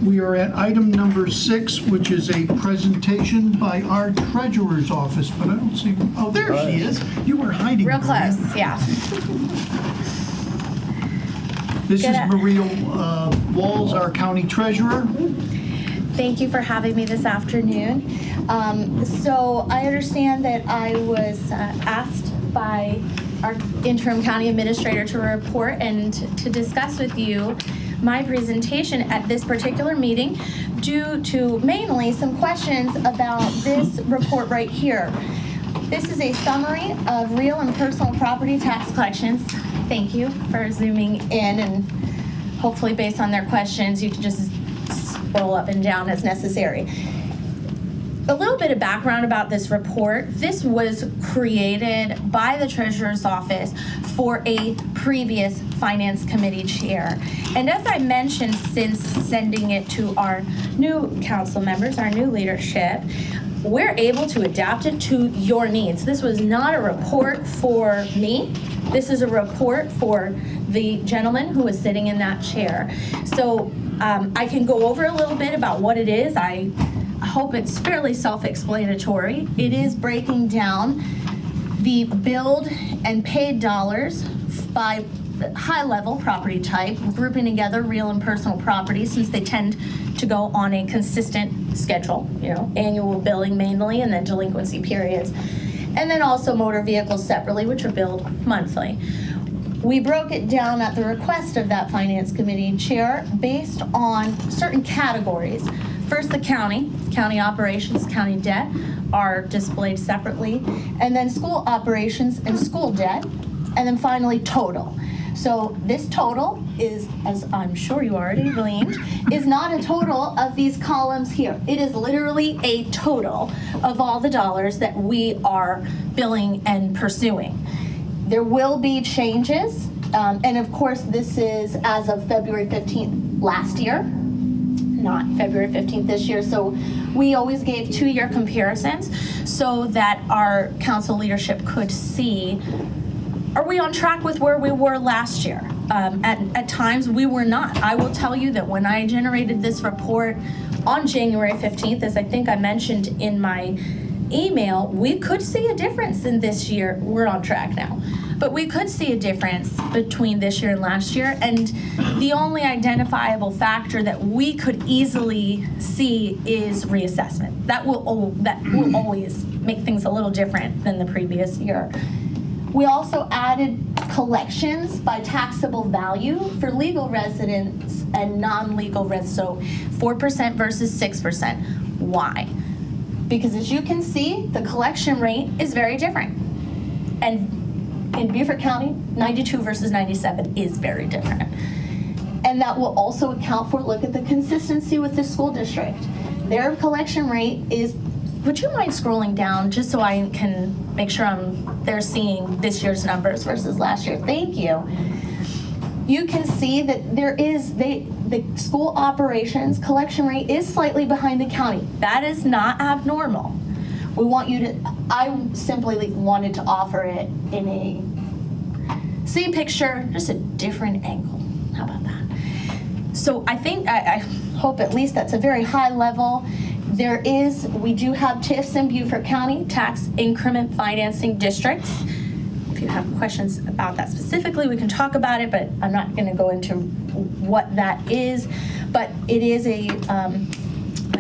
We are at item number 6, which is a presentation by our treasurer's office, but I don't see, oh, there she is. You were hiding. Real Maria. close, yeah. This is Good. Maria Walls, our county treasurer. Thank you for having me this afternoon. So I understand that I was asked by our interim county administrator to report and to discuss with you my presentation at this particular meeting due to mainly some questions about this report right here. This is a summary of real and personal property tax collections. Thank you for zooming in, and hopefully based on their questions, you can just scroll up and down as necessary. A little bit of background about this report. This was created by the Treasurer's Office for a previous Finance Committee chair. And as I mentioned, since sending it to our new council members, our new leadership, we're able to adapt it to your needs. This was not a report for me. This is a report for the gentleman who was sitting in that chair. So I can go over a little bit about what it is. I hope it's fairly self-explanatory. It is breaking down the billed and paid dollars by high-level property type, grouping together real and personal property since they tend to go on a consistent schedule, annual billing mainly, and then delinquency periods. And then also motor vehicles separately, which are billed monthly. We broke it down at the request of that Finance Committee chair based on certain categories. First, the county operations, county debt are displayed separately, and then school operations and school debt, and then finally total. So this total is, as I'm sure you already gleaned, is not a total of these columns here. It is literally a total of all the dollars that we are billing and pursuing. There will be changes, and of course this is as of February 15th last year, not February 15th this year. So we always gave 2-year comparisons so that our council leadership could see, are we on track with where we were last year? At times we were not. I will tell you that when I generated this report on January 15th, as I think I mentioned in my email, we could see a difference in this year. We're on track now. But we could see a difference between this year and last year, and the only identifiable factor that we could easily see is reassessment. That will always make things a little different than the previous year. We also added collections by taxable value for legal residents and non-legal residents, so 4% versus 6%. Why? Because as you can see, the collection rate is very different. And in Beaufort County, 92 versus 97 is very different. And that will also account for, look at the consistency with the school district. Their collection rate is, would you mind scrolling down just so I can make sure they're seeing this year's numbers versus last year? Thank you. You can see that the school operations collection rate is slightly behind the county. That is not abnormal. We want you to, I simply wanted to offer it in a same picture, just a different angle. How about that? So I think, I hope at least that's a very high level. We do have TIFs in Beaufort County, tax increment financing districts. If you have questions about that specifically, we can talk about it, but I'm not going to go into what that is. But it is a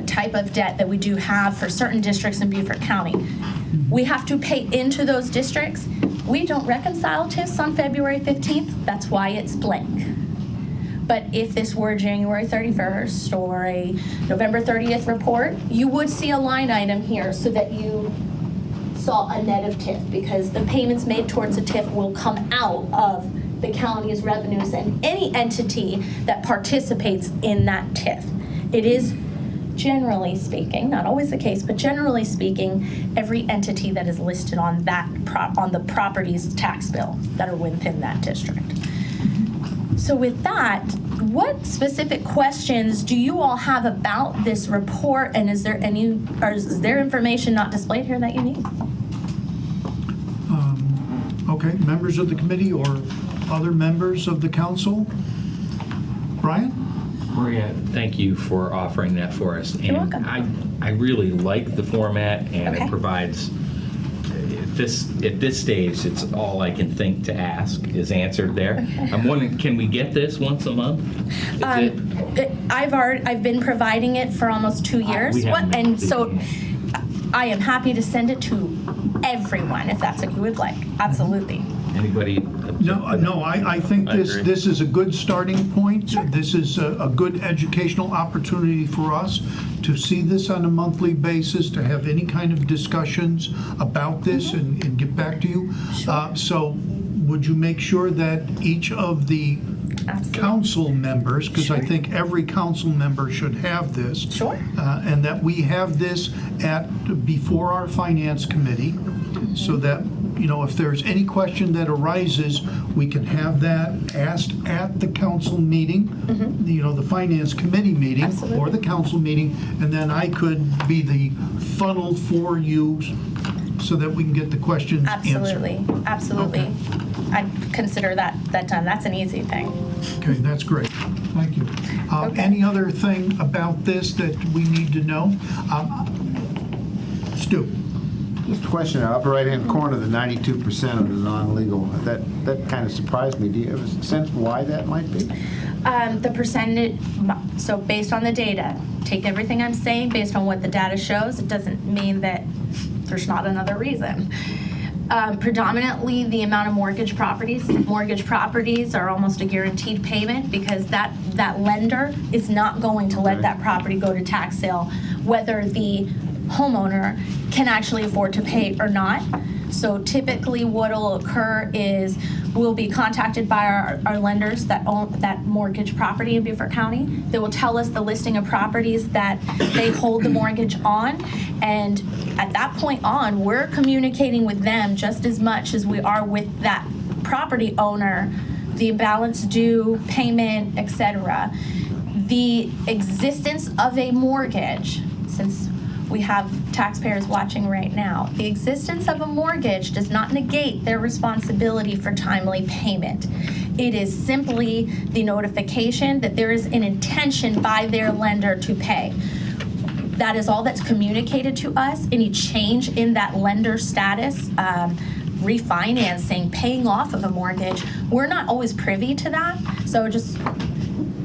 type of debt that we do have for certain districts in Beaufort County. We have to pay into those districts. We don't reconcile TIFs on February 15th. That's why it's blank. But if this were January 31st or a November 30th report, you would see a line item here so that you saw a net of TIF, because the payments made towards a TIF will come out of the county's revenues and any entity that participates in that TIF. It is, generally speaking, not always the case, but generally speaking, every entity that is listed on on the property's tax bill that are within that district. So with that, what specific questions do you all have about this report, and is there information not displayed here that you need? Okay, members of the committee or other members of the council? Brian? Maria, thank you for offering that for us. You're welcome. I really like the format, and Okay. it provides, at this stage, it's all I can think to ask is answered there. I'm wondering, can we get this once a month? Is it? I've been providing it for almost 2 years. We haven't been And so doing I am happy to send it to everyone if that's what you would like. Absolutely. Anybody? No, I think I agree. this is a good starting point. This is a good educational opportunity for us to see this on a monthly basis, to have any kind of discussions about this and get back to you. So would you make sure that each of the Absolutely. council members, because I Sure. think every council member should have this. Sure. And that we have this before our finance committee, so that, if there's any question that arises, we can have that asked at the council meeting, the finance committee meeting, or Absolutely. the council meeting, and then I could be the funnel for you so that we can get the questions answered. Absolutely. I'd consider that done. That's an easy thing. Okay, that's great. Thank you. Okay. Any other thing about this that we need to know? Stu? Just a question, upper right-hand corner, the 92% of the non-legal, that kind of surprised me. Do you have a sense why that might be? The percentage, so based on the data, take everything I'm saying based on what the data shows. It doesn't mean that there's not another reason. Predominantly, the amount of mortgage properties are almost a guaranteed payment because that lender is not going to let that property go to tax sale, whether the homeowner can actually afford to pay or not. So typically what will occur is we'll be contacted by our lenders that own that mortgage property in Beaufort County. They will tell us the listing of properties that they hold the mortgage on. And at that point on, we're communicating with them just as much as we are with that property owner, the balance due, payment, etc. The existence of a mortgage, since we have taxpayers watching right now, the existence of a mortgage does not negate their responsibility for timely payment. It is simply the notification that there is an intention by their lender to pay. That is all that's communicated to us. Any change in that lender status, refinancing, paying off of a mortgage, we're not always privy to that. So just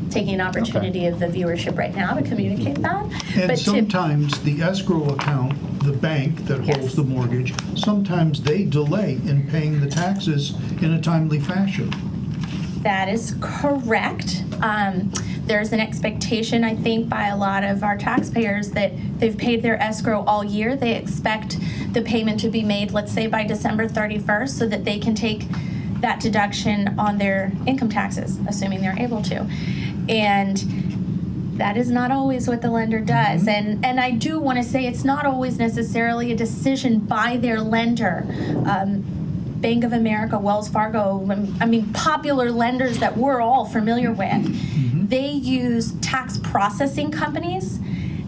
taking an opportunity of the viewership right now to communicate that. And But sometimes the escrow account, the bank that Yes. holds the mortgage, sometimes they delay in paying the taxes in a timely fashion. That is correct. There's an expectation, I think, by a lot of our taxpayers that they've paid their escrow all year. They expect the payment to be made, let's say, by December 31st, so that they can take that deduction on their income taxes, assuming they're able to. And that is not always what the lender does. And I do want to say it's not always necessarily a decision by their lender. Bank of America, Wells Fargo, popular lenders that we're all familiar with, they use tax processing companies.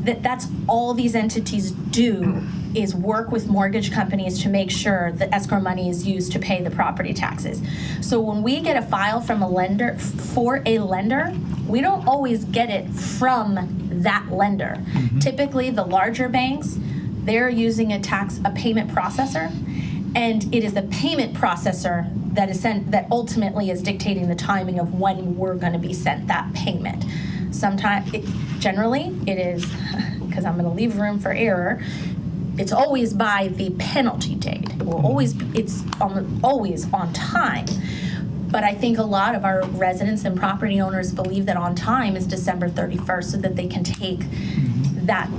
That's all these entities do, is work with mortgage companies to make sure that escrow money is used to pay the property taxes. So when we get a file from a lender, for a lender, we don't always get it from that lender. Typically, the larger banks, they're using a payment processor, and it is the payment processor that ultimately is dictating the timing of when we're going to be sent that payment. Generally, it is, because I'm going to leave room for error, it's always by the penalty date. It's always on time. But I think a lot of our residents and property owners believe that on time is December 31st so that they can take that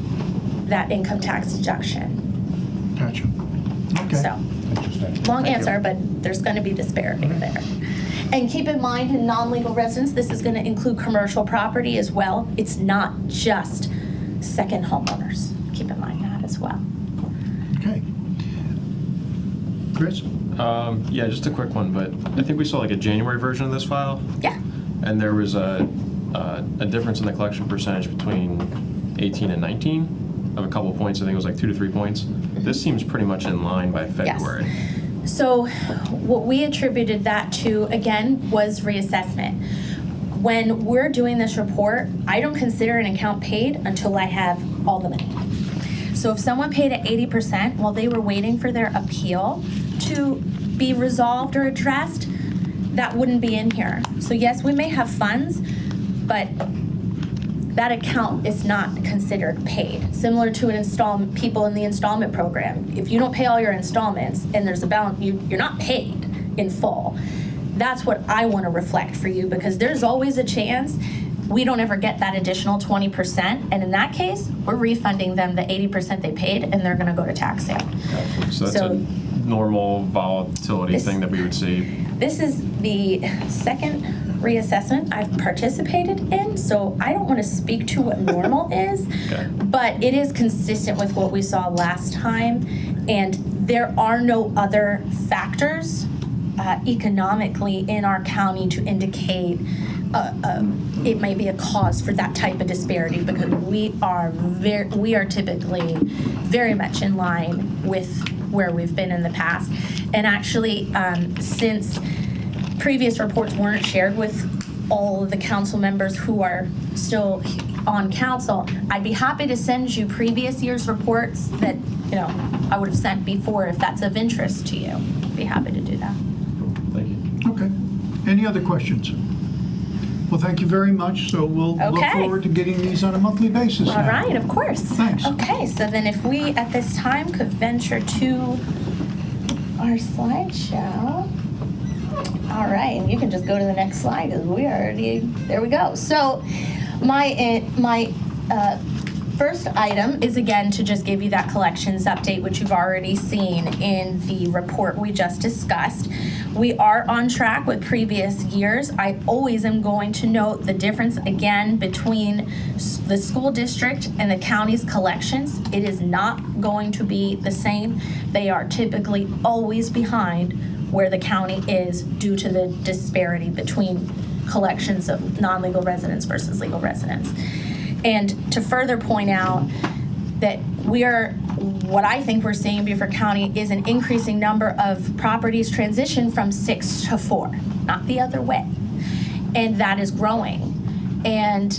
income tax deduction. Gotcha. Okay. So, long answer, but there's going to be disparity there. And keep in mind, in non-legal residents, this is going to include commercial property as well. It's not just second homeowners. Keep in mind that as well. Okay. Chris? Yeah, just a quick one, but I think we saw like a January version of this file, Yeah. and there was a difference in the collection percentage between 18 and 19 of a couple points. I think it was like 2 to 3 points. This seems pretty much in line by February. So what we attributed that to, again, was reassessment. when we're doing this report, I don't consider an account paid until I have all the money. So if someone paid at 80% while they were waiting for their appeal to be resolved or addressed, that wouldn't be in here. So yes, we may have funds, but that account is not considered paid. Similar to people in the installment program. If you don't pay all your installments and there's a balance, you're not paid in full. That's what I want to reflect for you, because there's always a chance we don't ever get that additional 20%. And in that case, we're refunding them the 80% they paid, and they're going to go to tax sale. So that's So- a normal volatility This- thing that we would see. This is the second reassessment I've participated in, so I don't want to speak to what normal is, Okay. but it is consistent with what we saw last time, and there are no other factors economically in our county to indicate it may be a cause for that type of disparity, because we are typically very much in line with where we've been in the past. And actually, since previous reports weren't shared with all of the council members who are still on council, I'd be happy to send you previous year's reports that, I would have sent before if that's of interest to you. Be happy to do that. Thank you. Okay. Any other questions? Well, thank you very much. So we'll look Okay. forward to getting these on a monthly basis All now. right, of course. Thanks. Okay, so then if we, at this time, could venture to our slideshow. All right, and you can just go to the next slide, because we already, there we go. So my first item is, again, to just give you that collections update, which you've already seen in the report we just discussed. We are on track with previous years. I always am going to note the difference, again, between the school district and the county's collections. It is not going to be the same. They are typically always behind where the county is due to the disparity between collections of non-legal residents versus legal residents. And to further point out that what I think we're seeing in Beaufort County is an increasing number of properties transition from 6 to 4, not the other way. And that is growing. And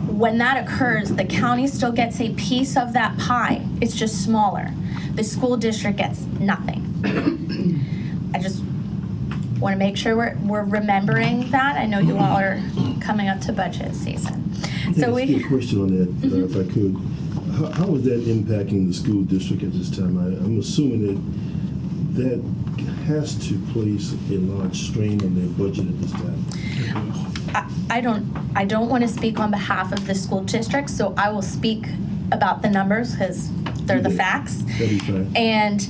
when that occurs, the county still gets a piece of that pie. It's just smaller. The school district gets nothing. I just want to make sure we're remembering that. I know you all are coming up to budget season. So Yes, a question on that, if I could. How is that impacting the school district at this time? I'm assuming that has to place a large strain on their budget at this time. I don't want to speak on behalf of the school district, so I will speak about the numbers because they're the facts. That'd be fine. And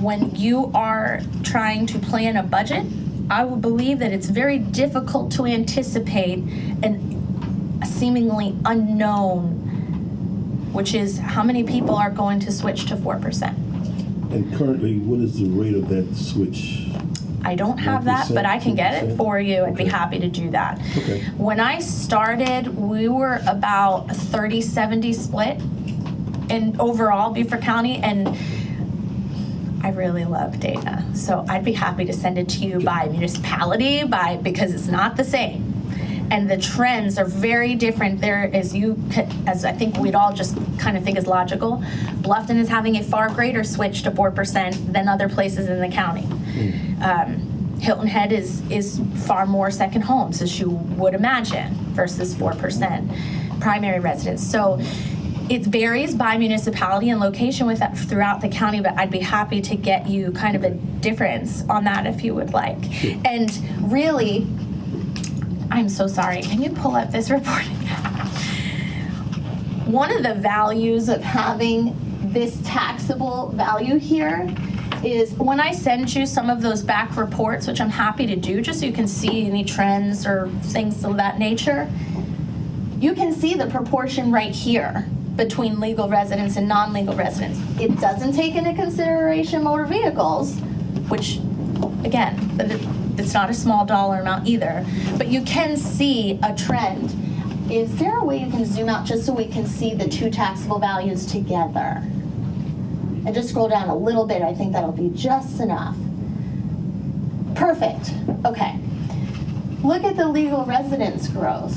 when you are trying to plan a budget, I will believe that it's very difficult to anticipate a seemingly unknown, which is how many people are going to switch to 4%. And currently, what is the rate of that switch? I don't have that, but I can get it 2%? for you. I'd be Okay. happy to do that. Okay. When I started, we were about a 30-70 split in overall Beaufort County, and I really love data. So I'd be happy to send it to you by municipality, because it's not the same. And the trends are very different there, as I think we'd all just kind of think is logical. Bluffton is having a far greater switch to 4% than other places in the county. Hilton Head is far more second homes, as you would imagine, versus 4% primary residents. So it varies by municipality and location throughout the county, but I'd be happy to get you kind of a difference on that if you would like. And really, I'm so sorry. Can you pull up this report again? One of the values of having this taxable value here is when I send you some of those back reports, which I'm happy to do, just so you can see any trends or things of that nature, you can see the proportion right here between legal residents and non-legal residents. It doesn't take into consideration motor vehicles, which, again, it's not a small dollar amount either, but you can see a trend. Is there a way you can zoom out just so we can see the two taxable values together? And just scroll down a little bit. I think that'll be just enough. Perfect. Okay. look at the legal residence growth.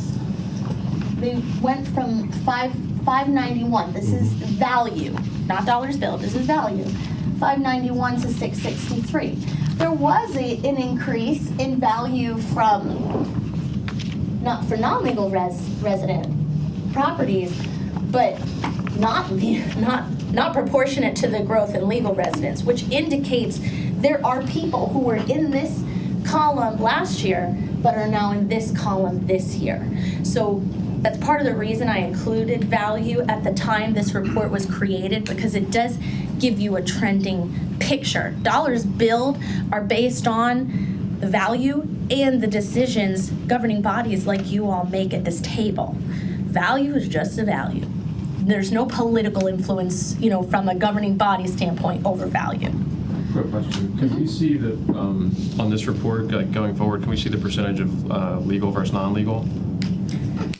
They went from 591, this is value, not dollars billed, this is value, 591 to 663. There was an increase in value not for non-legal resident properties, but not proportionate to the growth in legal residents, which indicates there are people who were in this column last year, but are now in this column this year. So that's part of the reason I included value at the time this report was created, because it does give you a trending picture. Dollars billed are based on the value and the decisions governing bodies like you all make at this table. Value is just a value. There's no political influence, from a governing body standpoint over value. Quick question. Can we see that, on this report, going forward, can we see the percentage of legal versus non-legal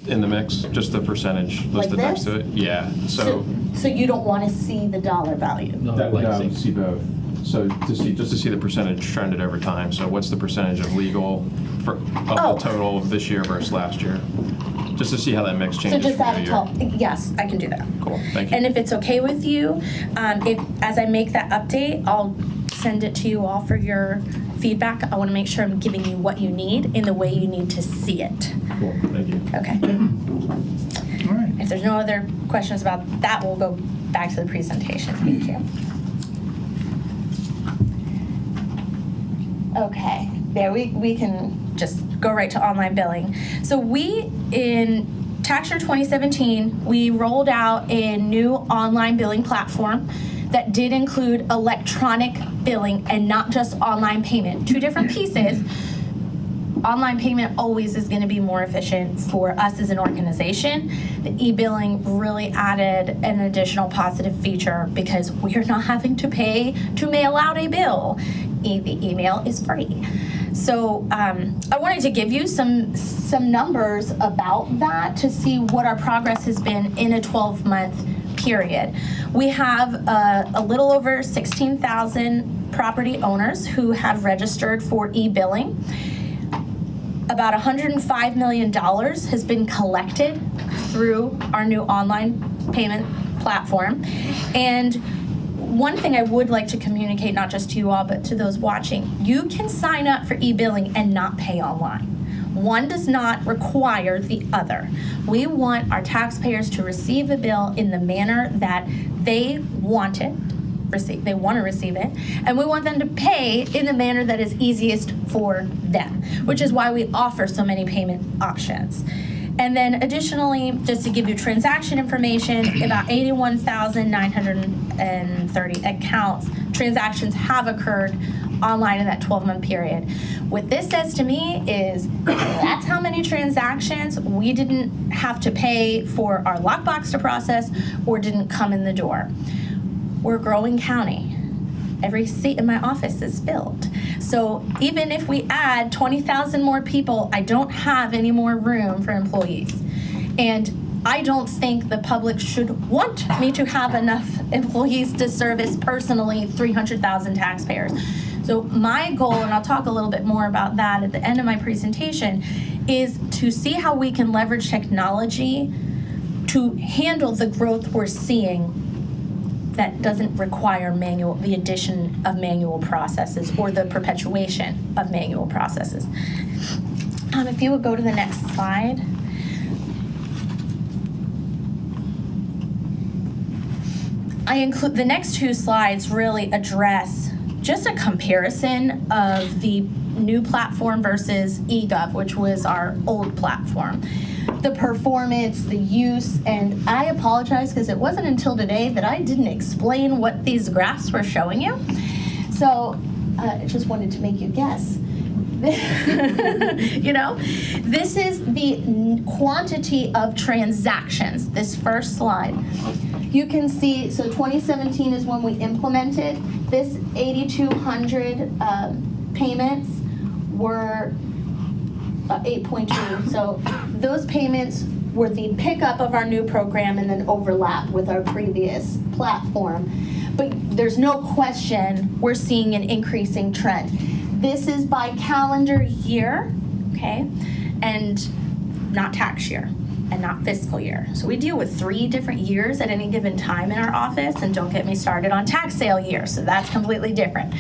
in the mix? Just the percentage listed Like next to it? Yeah, so. So you don't want to see the dollar value? No, That like would I say- see both. So just to see the percentage trended over time. So what's the percentage of legal of Oh. the total of this year versus last year? Just to see how that mix So changes just from add year a to year. top, yes, I can do that. Cool, thank you. And if it's okay with you, as I make that update, I'll send it to you all for your feedback. I want to make sure I'm giving you what you need in the way you need to see it. Cool, thank you. Okay. All right. If there's no other questions about that, we'll go back to the presentation. Thank you. Okay, there we can just go right to online billing. So in tax year 2017, we rolled out a new online billing platform that did include electronic billing and not just online payment. Two different pieces. Online payment always is going to be more efficient for us as an organization. The e-billing really added an additional positive feature because we are not having to pay to mail out a bill. The email is free. So I wanted to give you some numbers about that to see what our progress has been in a 12-month period. We have a little over 16,000 property owners who have registered for e-billing. About $105 million has been collected through our new online payment platform. And one thing I would like to communicate, not just to you all, but to those watching, you can sign up for e-billing and not pay online. One does not require the other. We want our taxpayers to receive a bill in the manner that they want it. They want to receive it, and we want them to pay in the manner that is easiest for them, which is why we offer so many payment options. And then additionally, just to give you transaction information, about 81,930 transactions have occurred online in that 12-month period. What this says to me is that's how many transactions we didn't have to pay for our lockbox to process or didn't come in the door. We're a growing county. Every seat in my office is filled. So even if we add 20,000 more people, I don't have any more room for employees. And I don't think the public should want me to have enough employees to service personally 300,000 taxpayers. So my goal, and I'll talk a little bit more about that at the end of my presentation, is to see how we can leverage technology to handle the growth we're seeing that doesn't require the addition of manual processes or the perpetuation of manual processes. If you would go to the next slide. I include the next two slides really address just a comparison of the new platform versus eGov, which was our old platform. The performance, the use, and I apologize because it wasn't until today that I didn't explain what these graphs were showing you. So I just wanted to make you guess. This is the quantity of transactions, this first slide. You can see, so 2017 is when we implemented. This 8,200 payments were 8.2. So those payments were the pickup of our new program and then overlap with our previous platform. But there's no question we're seeing an increasing trend. This is by calendar year, okay? And not tax year and not fiscal year. So we deal with 3 different years at any given time in our office, and don't get me started on tax sale year, so that's completely different.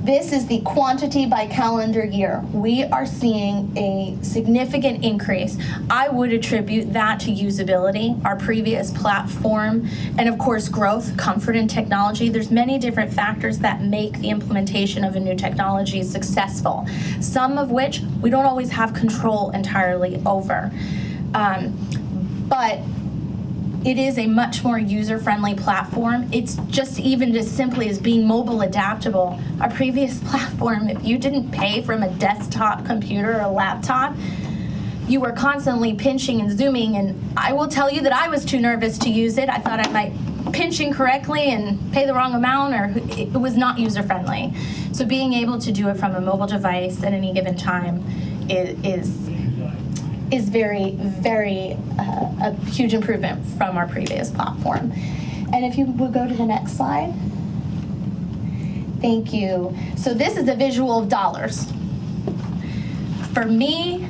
This is the quantity by calendar year. We are seeing a significant increase. I would attribute that to usability, our previous platform, and of course growth, comfort, and technology. There's many different factors that make the implementation of a new technology successful, some of which we don't always have control entirely over. But it is a much more user-friendly platform. It's just even as simply as being mobile adaptable. Our previous platform, if you didn't pay from a desktop computer or laptop, you were constantly pinching and zooming, and I will tell you that I was too nervous to use it. I thought I might pinch incorrectly and pay the wrong amount, or it was not user-friendly. So being able to do it from a mobile device at any given time is very, very a huge improvement from our previous platform. And if you would go to the next slide. Thank you. So this is a visual of dollars. For me,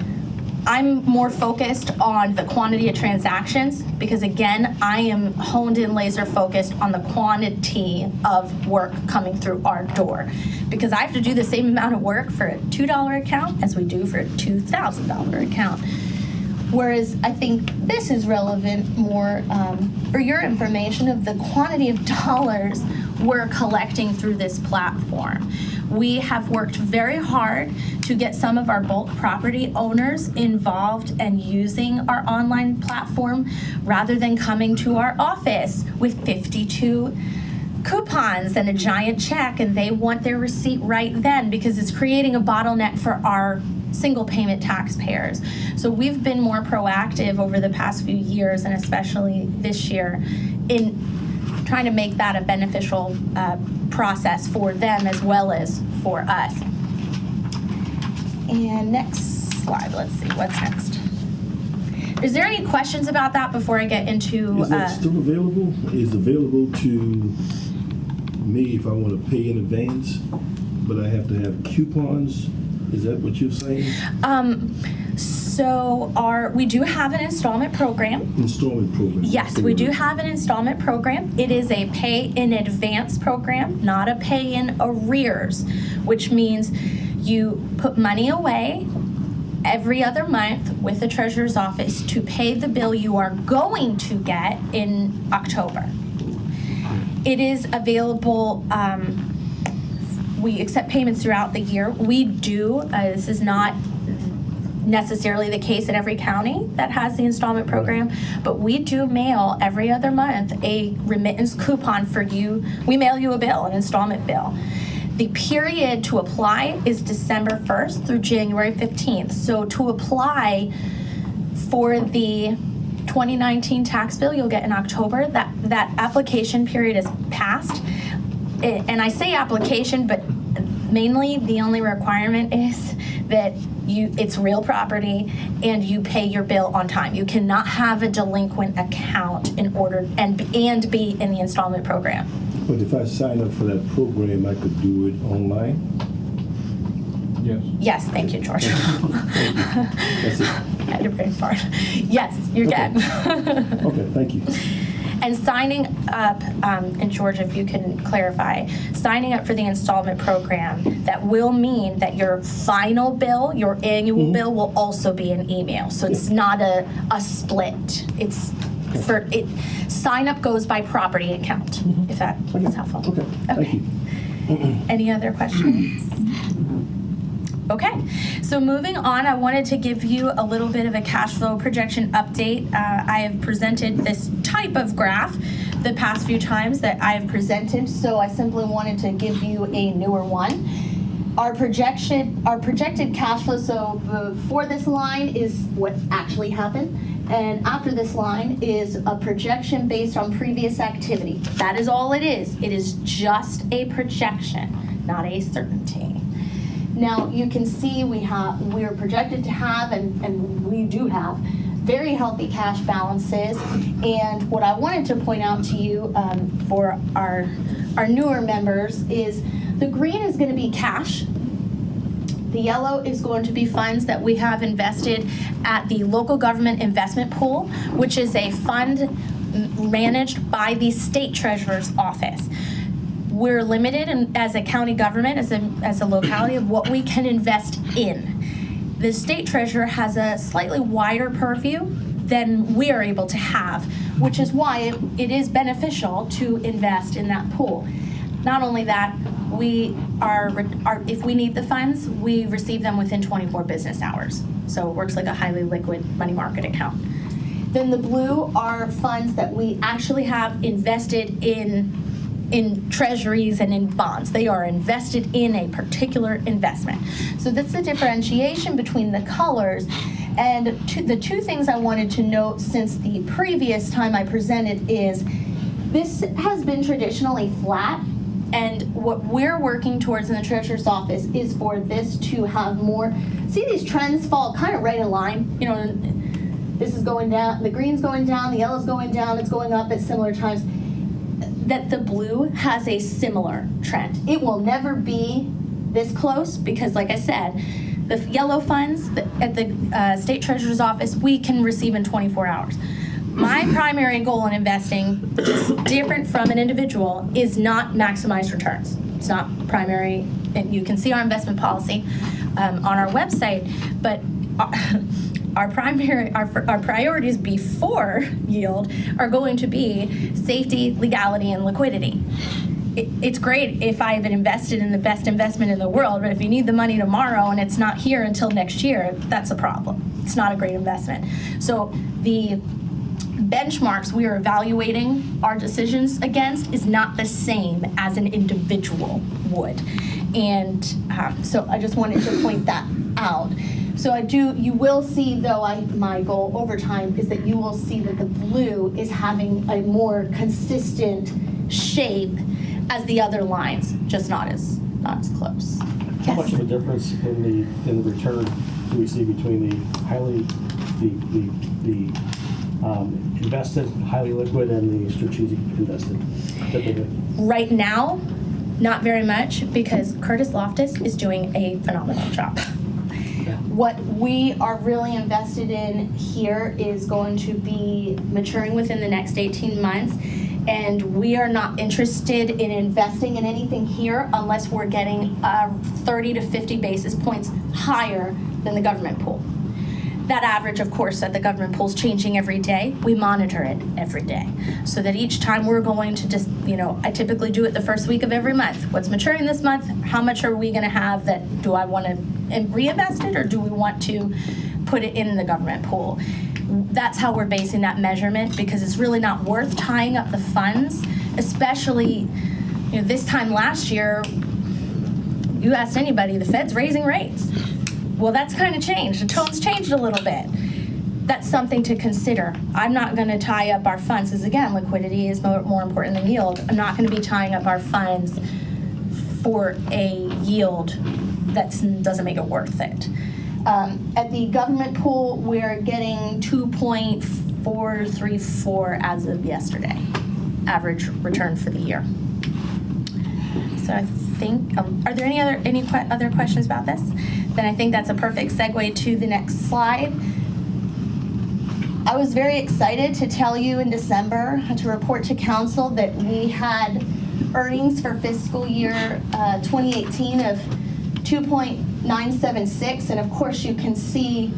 I'm more focused on the quantity of transactions because, again, I am honed in laser focused on the quantity of work coming through our door, because I have to do the same amount of work for a $2 account as we do for a $2,000 account. Whereas I think this is relevant more for your information of the quantity of dollars we're collecting through this platform. We have worked very hard to get some of our bulk property owners involved and using our online platform rather than coming to our office with 52 coupons and a giant check, and they want their receipt right then because it's creating a bottleneck for our single payment taxpayers. So we've been more proactive over the past few years, and especially this year, in trying to make that a beneficial process for them as well as for us. And next slide, let's see, what's next? Is there any questions about that before I get into? Is that still available? Is available to me if I want to pay in advance, but I have to have coupons? Is that what you're saying? So we do have an installment program. Installment program. Yes, we do have an installment program. It is a pay in advance program, not a pay in arrears, which means you put money away every other month with the treasurer's office to pay the bill you are going to get in October. It is available. We accept payments throughout the year. We do, this is not necessarily the case in every county that has the installment program, but we do mail every other month a remittance coupon for you. We mail you a bill, an installment bill. The period to apply is December 1st through January 15th. So to apply for the 2019 tax bill you'll get in October, that application period is passed. And I say application, but mainly the only requirement is that it's real property and you pay your bill on time. You cannot have a delinquent account in order and be in the installment program. But if I sign up for that program, I could do it online? Yes. Yes, thank you, George. That's it. I had a brain fart. Yes, you can. Okay, thank you. And signing up, and George, if you can clarify, signing up for the installment program, that will mean that your final bill, your annual bill, will also be an email. So it's not a split. It's for it. Sign up goes by property account, if that is helpful. Okay, thank you. Any other questions? Okay, so moving on, I wanted to give you a little bit of a cash flow projection update. I have presented this type of graph the past few times that I have presented, so I simply wanted to give you a newer one. Our projected cash flow, so before this line is what actually happened, and after this line is a projection based on previous activity. That is all it is. It is just a projection, not a certainty. Now, you can see we are projected to have, and we do have, very healthy cash balances. And what I wanted to point out to you for our newer members is the green is going to be cash. The yellow is going to be funds that we have invested at the local government investment pool, which is a fund managed by the state treasurer's office. We're limited as a county government, as a locality, of what we can invest in. The state treasurer has a slightly wider purview than we are able to have, which is why it is beneficial to invest in that pool. Not only that, if we need the funds, we receive them within 24 business hours. So it works like a highly liquid money market account. Then the blue are funds that we actually have invested in treasuries and in bonds. They are invested in a particular investment. So that's the differentiation between the colors. And the two things I wanted to note since the previous time I presented is this has been traditionally flat. And what we're working towards in the treasurer's office is for this to have more, see these trends fall kind of right in line. You know, this is going down, the green's going down, the yellow's going down, it's going up at similar times. That the blue has a similar trend. It will never be this close because, like I said, the yellow funds at the state treasurer's office, we can receive in 24 hours. My primary goal in investing, which is different from an individual, is not maximize returns. It's not primary, and you can see our investment policy on our website, but our priorities before yield are going to be safety, legality, and liquidity. It's great if I've invested in the best investment in the world, but if you need the money tomorrow and it's not here until next year, that's a problem. It's not a great investment. So the benchmarks we are evaluating our decisions against is not the same as an individual would. And so I just wanted to point that out. So you will see, though, my goal over time is that you will see that the blue is having a more consistent shape as the other lines, just not as close. How much of a difference in the return do we see between the invested, highly liquid, and the strategic invested? Typically? Right now, not very much, because Curtis Loftus is doing a phenomenal job. What we are really invested in here is going to be maturing within the next 18 months, and we are not interested in investing in anything here unless we're getting 30 to 50 basis points higher than the government pool. That average, of course, that the government pool is changing every day. We monitor it every day. So that each time we're going to just, I typically do it the first week of every month. What's maturing this month? How much are we going to have that, do I want to reinvest it, or do we want to put it in the government pool? That's how we're basing that measurement, because it's really not worth tying up the funds, especially this time last year, you asked anybody, the Fed's raising rates. Well, that's kind of changed. The tone's changed a little bit. That's something to consider. I'm not going to tie up our funds, because again, liquidity is more important than yield. I'm not going to be tying up our funds for a yield that doesn't make it worth it. At the government pool, we're getting 2.434 as of yesterday, average return for the year. So I think, are there any other questions about this? Then I think that's a perfect segue to the next slide. I was very excited to tell you in December to report to council that we had earnings for fiscal year 2018 of 2.976, and of course you can see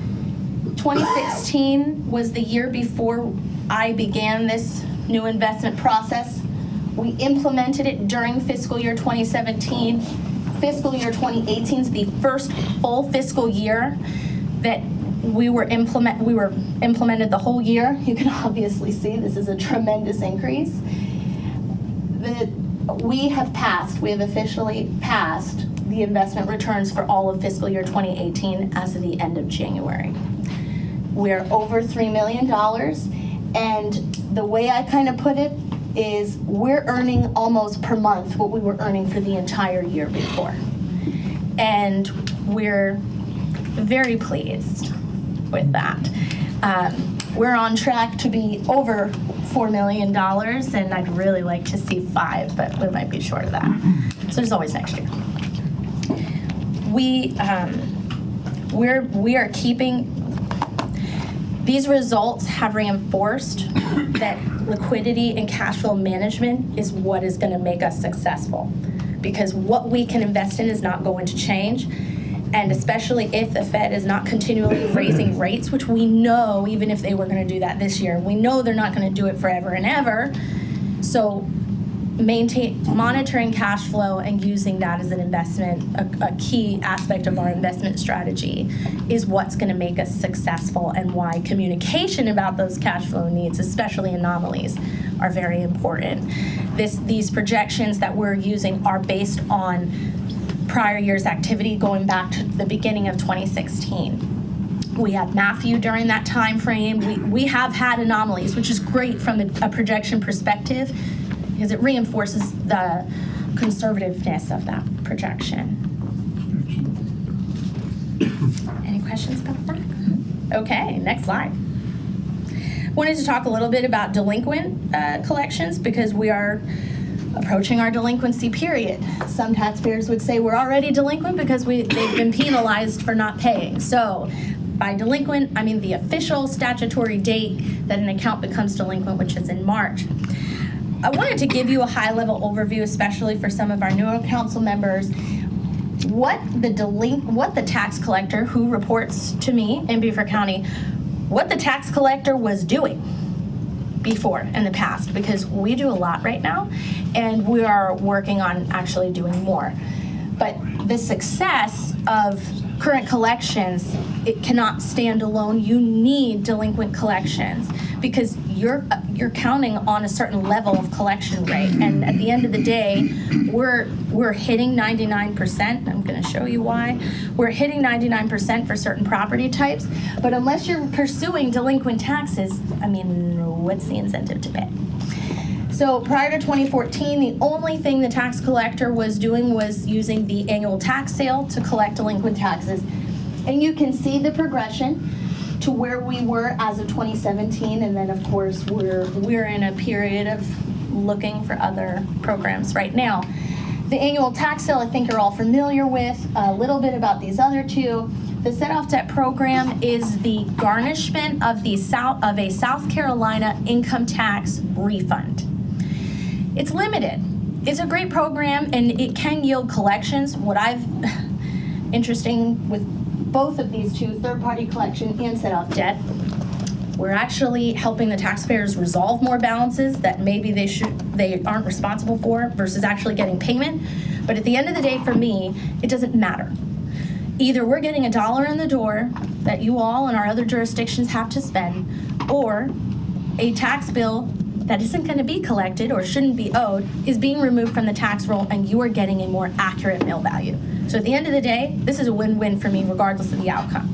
2016 was the year before I began this new investment process. We implemented it during fiscal year 2017. Fiscal year 2018 is the first full fiscal year that we implemented the whole year. You can obviously see this is a tremendous increase. We have officially passed the investment returns for all of fiscal year 2018 as of the end of January. We're over $3 million, and the way I kind of put it is we're earning almost per month what we were earning for the entire year before. And we're very pleased with that. We're on track to be over $4 million, and I'd really like to see $5 million, but we might be short of that. So there's always next year. we are keeping, these results have reinforced that liquidity and cash flow management is what is going to make us successful, because what we can invest in is not going to change. And especially if the Fed is not continually raising rates, which we know, even if they were going to do that this year, we know they're not going to do it forever and ever. So monitoring cash flow and using that as an investment, a key aspect of our investment strategy, is what's going to make us successful, and why communication about those cash flow needs, especially anomalies, are very important. These projections that we're using are based on prior year's activity going back to the beginning of 2016. We had Matthew during that time frame. We have had anomalies, which is great from a projection perspective, because it reinforces the conservativeness of that projection. Any questions about that? Okay, next slide. Wanted to talk a little bit about delinquent collections, because we are approaching our delinquency period. Some taxpayers would say we're already delinquent because they've been penalized for not paying. So by delinquent, I mean the official statutory date that an account becomes delinquent, which is in March. I wanted to give you a high-level overview, especially for some of our newer council members, what the tax collector who reports to me in Beaufort County, what the tax collector was doing before in the past, because we do a lot right now and we are working on actually doing more. But the success of current collections, it cannot stand alone. You need delinquent collections, because you're counting on a certain level of collection rate, and at the end of the day, we're hitting 99%. I'm going to show you why. We're hitting 99% for certain property types, but unless you're pursuing delinquent taxes, I mean, what's the incentive to pay? So prior to 2014, the only thing the tax collector was doing was using the annual tax sale to collect delinquent taxes. And you can see the progression to where we were as of 2017, and then of course we're in a period of looking for other programs right now. The annual tax sale, I think you're all familiar with. A little bit about these other two. The set-off debt program is the garnishment of a South Carolina income tax refund. It's limited. It's a great program and it can yield collections. Interesting with both of these two, third-party collection and set-off debt, we're actually helping the taxpayers resolve more balances that maybe they aren't responsible for, versus actually getting payment. But at the end of the day, for me, it doesn't matter. Either we're getting $1 in the door that you all and our other jurisdictions have to spend, or a tax bill that isn't going to be collected or shouldn't be owed is being removed from the tax roll, and you are getting a more accurate mill value. So at the end of the day, this is a win-win for me regardless of the outcome.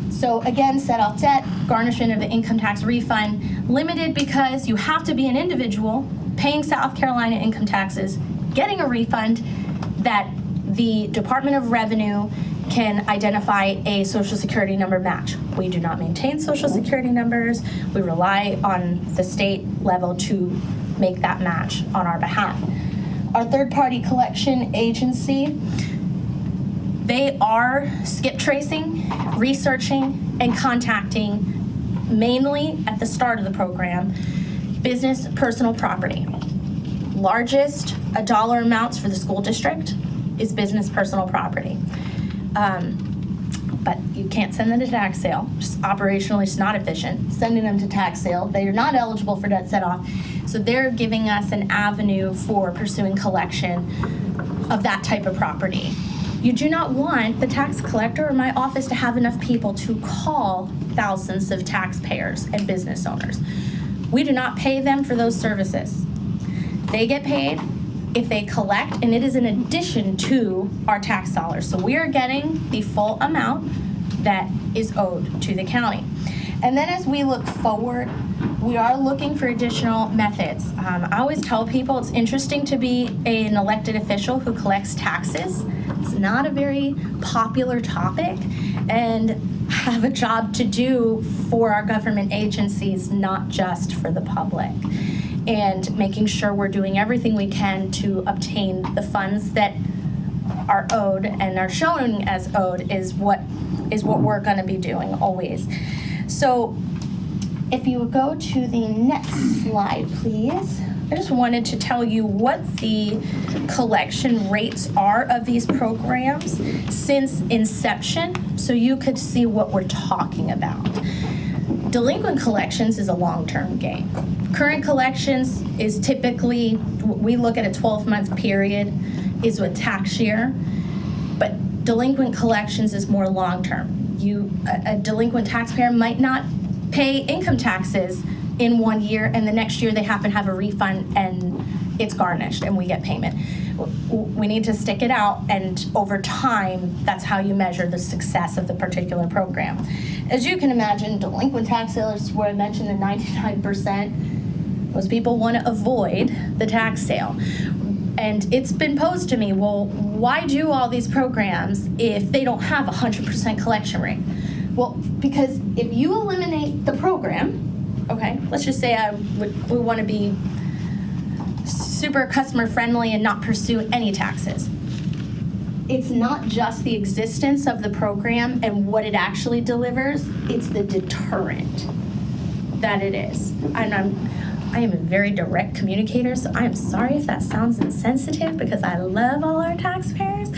So again, set-off debt, garnishment of the income tax refund, limited because you have to be an individual paying South Carolina income taxes, getting a refund that the Department of Revenue can identify a Social Security number match. We do not maintain Social Security numbers. We rely on the state level to make that match on our behalf. Our third-party collection agency, they are skip tracing, researching, and contacting, mainly at the start of the program, business personal property. Largest dollar amounts for the school district is business personal property. But you can't send them to tax sale. Just operationally, it's not efficient. Sending them to tax sale, they are not eligible for debt set-off. So they're giving us an avenue for pursuing collection of that type of property. You do not want the tax collector or my office to have enough people to call thousands of taxpayers and business owners. We do not pay them for those services. They get paid if they collect, and it is in addition to our tax dollars. So we are getting the full amount that is owed to the county. And then as we look forward, we are looking for additional methods. I always tell people it's interesting to be an elected official who collects taxes. It's not a very popular topic, and have a job to do for our government agencies, not just for the public. And making sure we're doing everything we can to obtain the funds that are owed and are shown as owed is what we're going to be doing always. So if you would go to the next slide, please. I just wanted to tell you what the collection rates are of these programs since inception, so you could see what we're talking about. Delinquent collections is a long-term game. Current collections is typically, we look at a 12-month period, is a tax year, but delinquent collections is more long-term. A delinquent taxpayer might not pay income taxes in 1 year, and the next year they happen to have a refund and it's garnished and we get payment. We need to stick it out, and over time, that's how you measure the success of the particular program. As you can imagine, delinquent tax sales, where I mentioned the 99%, most people want to avoid the tax sale. And it's been posed to me, well, why do all these programs if they don't have a 100% collection rate? Well, because if you eliminate the program, okay, let's just say we want to be super customer friendly and not pursue any taxes. It's not just the existence of the program and what it actually delivers, it's the deterrent that it is. And I am a very direct communicator, so I am sorry if that sounds insensitive because I love all our taxpayers.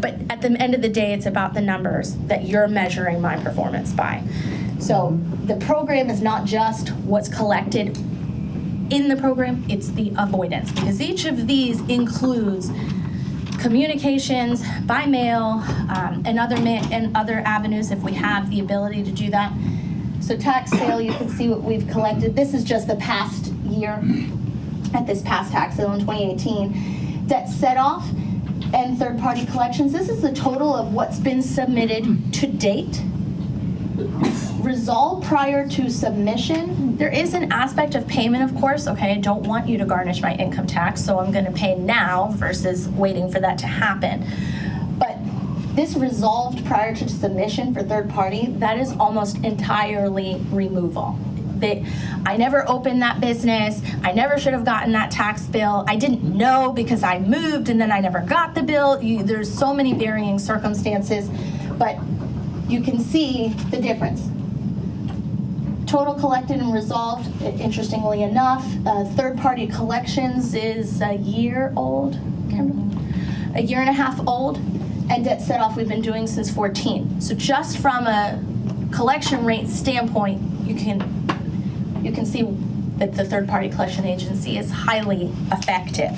But at the end of the day, it's about the numbers that you're measuring my performance by. So the program is not just what's collected in the program, it's the avoidance, because each of these includes communications by mail and other avenues if we have the ability to do that. So tax sale, you can see what we've collected. This is just the past year at this past tax sale in 2018. Debt set off and third-party collections. This is the total of what's been submitted to date. Resolved prior to submission. There is an aspect of payment, of course. Okay, I don't want you to garnish my income tax, so I'm going to pay now versus waiting for that to happen. But this resolved prior to submission for third party, that is almost entirely removal. I never opened that business. I never should have gotten that tax bill. I didn't know because I moved and then I never got the bill. There's so many varying circumstances, but you can see the difference. Total collected and resolved, interestingly enough, third-party collections is a year old, a year and a half old, and debt set-off we've been doing since 14. So just from a collection rate standpoint, you can see that the third-party collection agency is highly effective.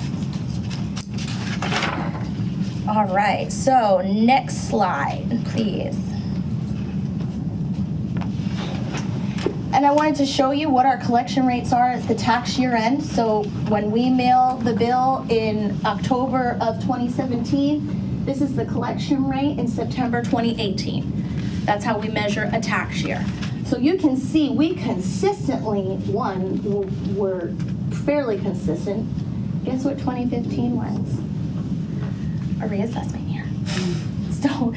All right, so next slide, please. And I wanted to show you what our collection rates are at the tax year end. So when we mail the bill in October of 2017, this is the collection rate in September 2018. That's how we measure a tax year. So you can see we consistently, we're fairly consistent. Guess what 2015 was? A reassessment year. So,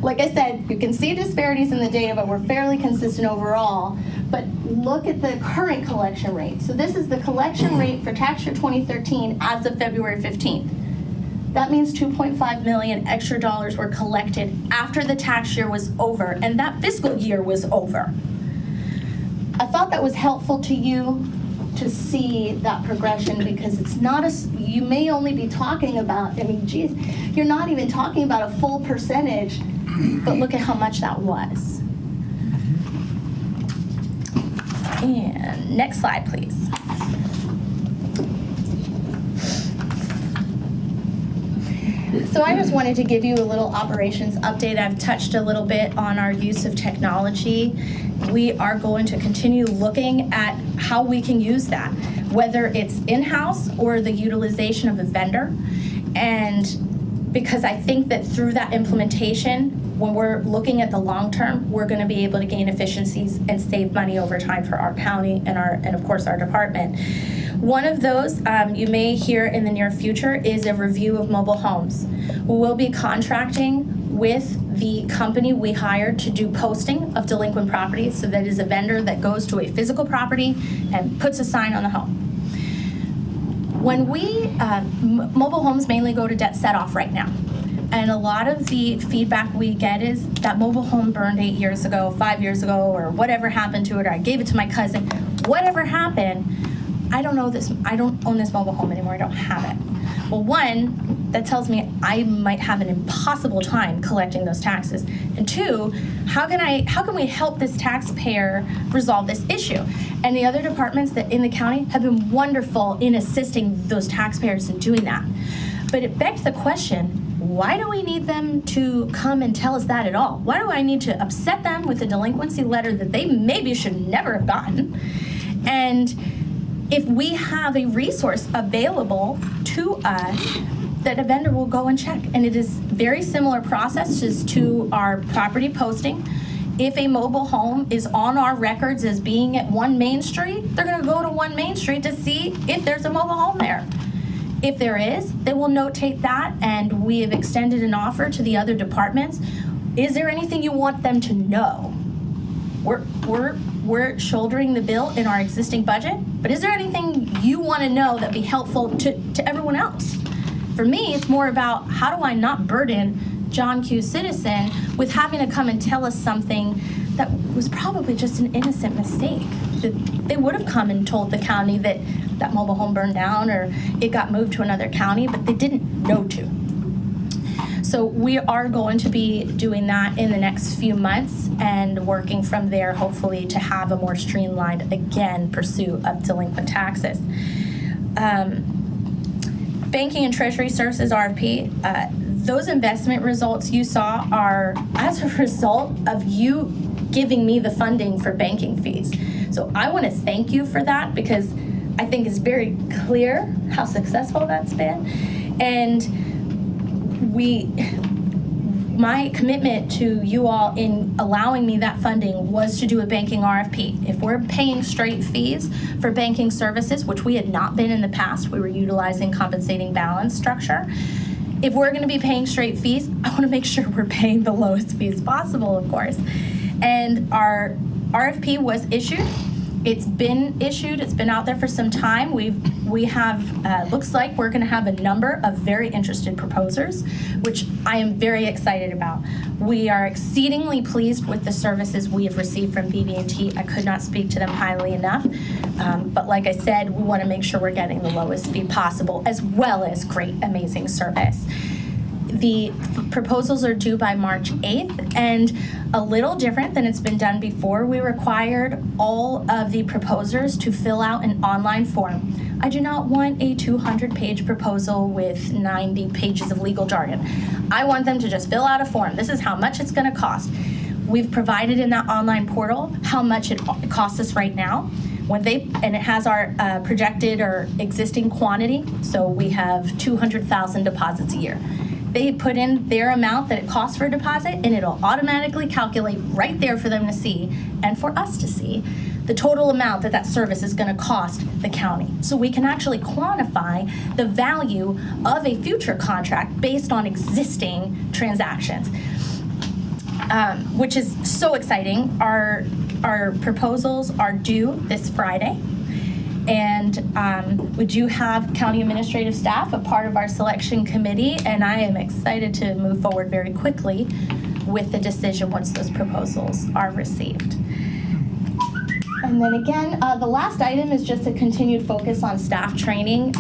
like I said, you can see disparities in the data, but we're fairly consistent overall. But look at the current collection rate. So this is the collection rate for tax year 2013 as of February 15th. That means 2.5 million extra dollars were collected after the tax year was over and that fiscal year was over. I thought that was helpful to you to see that progression, because it's not you may only be talking about, I mean, geez, you're not even talking about a full percentage, but look at how much that was. And next slide, please. So I just wanted to give you a little operations update. I've touched a little bit on our use of technology. We are going to continue looking at how we can use that, whether it's in-house or the utilization of a vendor. And because I think that through that implementation, when we're looking at the long term, we're going to be able to gain efficiencies and save money over time for our county and of course our department. One of those you may hear in the near future is a review of mobile homes. We will be contracting with the company we hired to do posting of delinquent properties. So that is a vendor that goes to a physical property and puts a sign on the home. When we, mobile homes mainly go to debt set off right now. And a lot of the feedback we get is that mobile home burned 8 years ago, 5 years ago, or whatever happened to it, or I gave it to my cousin. Whatever happened, I don't own this mobile home anymore. I don't have it. Well, one, that tells me I might have an impossible time collecting those taxes. And two, how can we help this taxpayer resolve this issue? And the other departments that in the county have been wonderful in assisting those taxpayers in doing that. But it begs the question, why do we need them to come and tell us that at all? Why do I need to upset them with a delinquency letter that they maybe should never have gotten? And if we have a resource available to us, that a vendor will go and check. And it is very similar processes to our property posting. If a mobile home is on our records as being at 1 Main Street, they're gonna go to 1 Main Street to see if there's a mobile home there. If there is, they will notate that, and we have extended an offer to the other departments. Is there anything you want them to know? We're shouldering the bill in our existing budget, but is there anything you want to know that'd be helpful to everyone else? For me, it's more about how do I not burden John Q. Citizen with having to come and tell us something that was probably just an innocent mistake. That they would have come and told the county that that mobile home burned down or it got moved to another county, but they didn't know to. So we are going to be doing that in the next few months and working from there, hopefully, to have a more streamlined, again, pursuit of delinquent taxes. Banking and Treasury Services RFP, those investment results you saw are as a result of you giving me the funding for banking fees. So I want to thank you for that because I think it's very clear how successful that's been. And my commitment to you all in allowing me that funding was to do a banking RFP. If we're paying straight fees for banking services, which we had not been in the past, we were utilizing compensating balance structure. If we're going to be paying straight fees, I want to make sure we're paying the lowest fees possible, of course. And our RFP was issued. It's been issued. It's been out there for some time. We have looks like we're going to have a number of very interested proposers, which I am very excited about. We are exceedingly pleased with the services we have received from BB&T. I could not speak to them highly enough. But like I said, we want to make sure we're getting the lowest fee possible, as well as great, amazing service. The proposals are due by March 8th, and a little different than it's been done before, we required all of the proposers to fill out an online form. I do not want a 200-page proposal with 90 pages of legal jargon. I want them to just fill out a form. This is how much it's going to cost. We've provided in that online portal how much it costs us right now. And it has our projected or existing quantity, so we have 200,000 deposits a year. They put in their amount that it costs for a deposit, and it'll automatically calculate right there for them to see, and for us to see, the total amount that service is going to cost the county. So we can actually quantify the value of a future contract based on existing transactions, which is so exciting. Our proposals are due this Friday. And we do have county administrative staff, a part of our selection committee, and I am excited to move forward very quickly with the decision once those proposals are received. And then again, the last item is just a continued focus on staff training.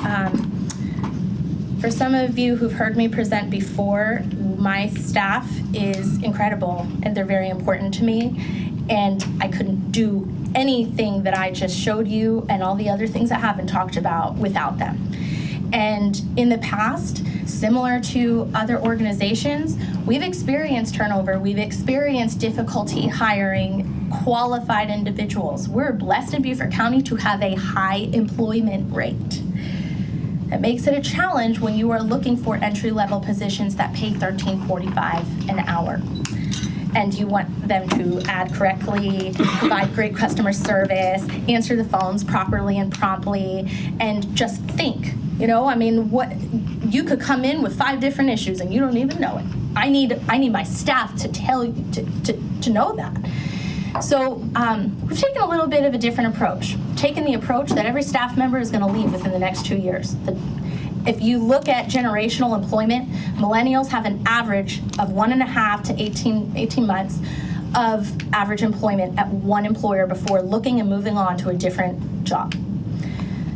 For some of you who've heard me present before, my staff is incredible and they're very important to me, and I couldn't do anything that I just showed you and all the other things I haven't talked about without them. And in the past, similar to other organizations, we've experienced turnover. We've experienced difficulty hiring qualified individuals. We're blessed in Beaufort County to have a high employment rate. That makes it a challenge when you are looking for entry-level positions that pay $13.45 an hour. And you want them to add correctly, provide great customer service, answer the phones properly and promptly, and just think. What you could come in with 5 different issues and you don't even know it. I need my staff to tell you to know that. So we've taken a little bit of a different approach. Taken the approach that every staff member is going to leave within the next 2 years. If you look at generational employment, millennials have an average of 1.5 to 18 months of average employment at one employer before looking and moving on to a different job.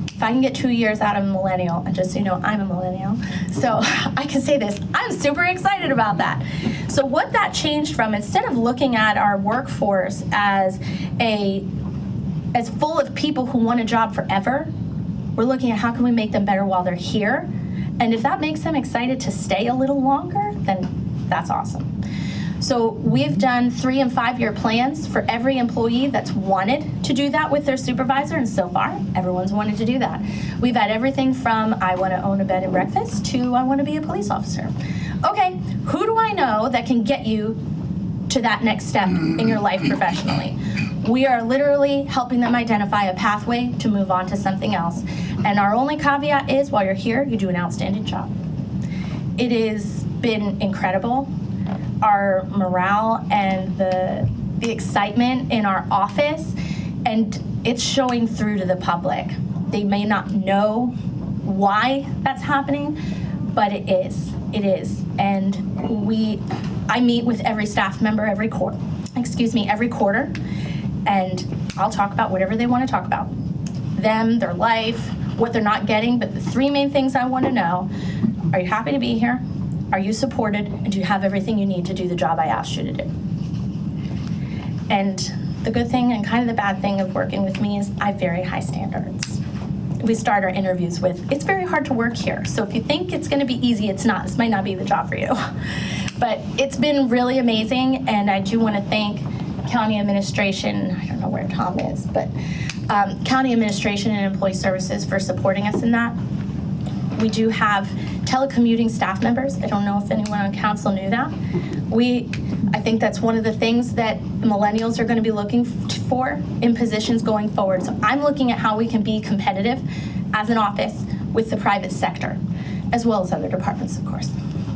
If I can get 2 years out of a millennial, and just so you know, I'm a millennial, so I can say this, I'm super excited about that. So what that changed from, instead of looking at our workforce as full of people who want a job forever, we're looking at how can we make them better while they're here. And if that makes them excited to stay a little longer, then that's awesome. So we've done 3 and 5 year plans for every employee that's wanted to do that with their supervisor, and so far, everyone's wanted to do that. We've had everything from I want to own a bed and breakfast to I want to be a police officer. Okay, who do I know that can get you to that next step in your life professionally? We are literally helping them identify a pathway to move on to something else. And our only caveat is while you're here, you do an outstanding job. It has been incredible. Our morale and the excitement in our office, and it's showing through to the public. They may not know why that's happening, but it is. It is. And I meet with every staff member every quarter, and I'll talk about whatever they want to talk about. Them, their life, what they're not getting, but the 3 main things I want to know: are you happy to be here? Are you supported? And do you have everything you need to do the job I asked you to do? And the good thing and kind of the bad thing of working with me is I have very high standards. We start our interviews with, it's very hard to work here. So if you think it's going to be easy, it's not. This might not be the job for you. But it's been really amazing. And I do want to thank county administration. I don't know where Tom is, but county administration and employee services for supporting us in that. We do have telecommuting staff members. I don't know if anyone on council knew that. I think that's one of the things that millennials are going to be looking for in positions going forward. So I'm looking at how we can be competitive as an office with the private sector, as well as other departments, of course,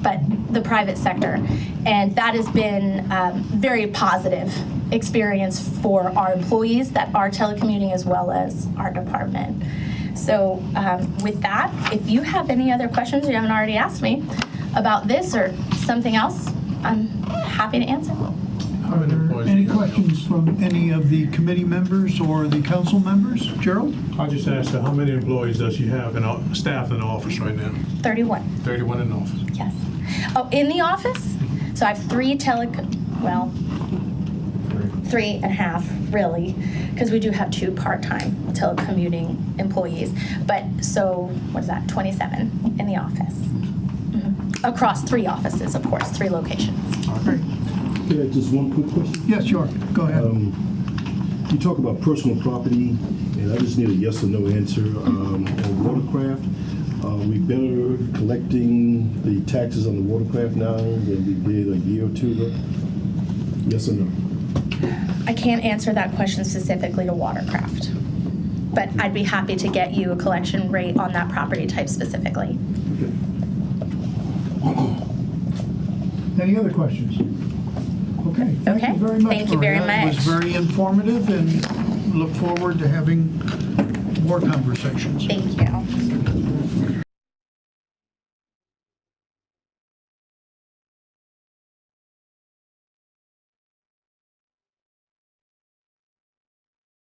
but the private sector. And that has been a very positive experience for our employees that are telecommuting as well as our department. So with that, if you have any other questions you haven't already asked me about this or something else, I'm happy to answer. Are there any questions from any of the committee members or the council members? Gerald? I just asked her, how many employees does she have staff in the office right now? 31, 31 in the office. yes. Oh, in the office? So I have 3 3.5 really, because we do have 2 part-time telecommuting employees. But so, what is that, 27 in the office? Mm-hmm. Across 3 offices, of course, 3 locations. All right. Yeah, just one quick question. Yes, sure. Go ahead. You talk about personal property, and I just need a yes or no answer. On watercraft, are we better collecting the taxes on the watercraft now than we did a year or 2 ago? Yes or no? I can't answer that question specifically to watercraft, but I'd be happy to get you a collection rate on that property type specifically. Any other questions? Okay. Thank Okay. you very much. Thank you very Maria. It was much. very informative, and look forward to having more conversations. Thank you.